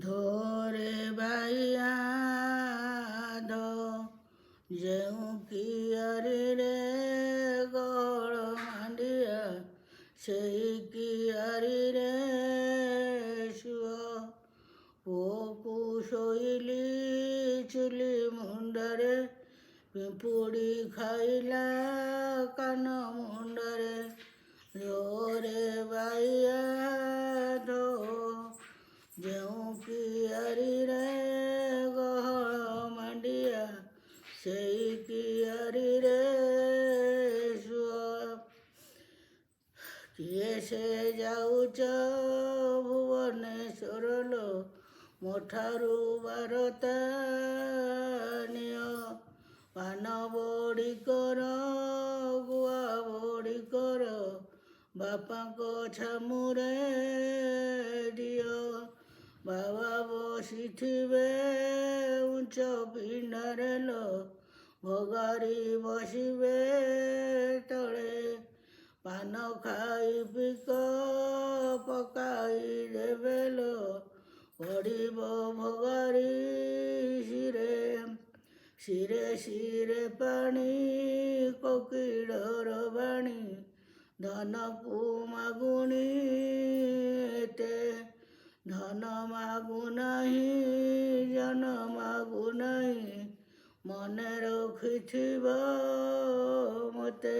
ଧୋରେ ବାଇଆ ଧୋ ଯେଉଁ କିଆରିରେ ଗହଳ ମାଣ୍ଡିଆ ସେଇ କିଆରିରେ ଶୁଅ। ପୁଅକୁ ଶୋଇଲି ଚୁଲି ମୁଣ୍ଡରେ ପିମ୍ପୁଡ଼ି ଖାଇଲା କାନ ମୁଣ୍ଡରେ। ଧୋରେ ବାଇଆ ଧୋ ଯେଉଁ କିଆରିରେ ଗହଳ ମାଣ୍ଡିଆ ସେଇ କିଆରିରେ ଶୁଅ। କିଏ ସେ ଯାଉଛ ଭୁବନେଶ୍ୱର ଲୋ ମୋ ଠାରୁ ବାରତା ନିଅ। ପାନ ବଡ଼ି କର ଗୁଆ ବଡ଼ି କର ବାପାଙ୍କ ଛାମୁରେ ଦିଅ। ବାବା ବସିଥିବେ ଉଞ୍ଚ ପିଣ୍ଡାରେ ଲୋ ଭଗାରି ବସିବେ ତଳେ। ପାନ ଖାଇ ପିକ ପକାଇ ଦେବେ ଲୋ ପଡ଼ିବ ଭଗାରି ଶିରେ। ଶିରେ ଶିରେ ପାଣି କୋକିଳର ବାଣୀ ଧନକୁ ମାଗୁଣି ଏତେ। ଧନ ମାଗୁନାହିଁ ଜନ ମାଗୁନାହିଁ ମନେ ରଖିଥିବ ମୋତେ।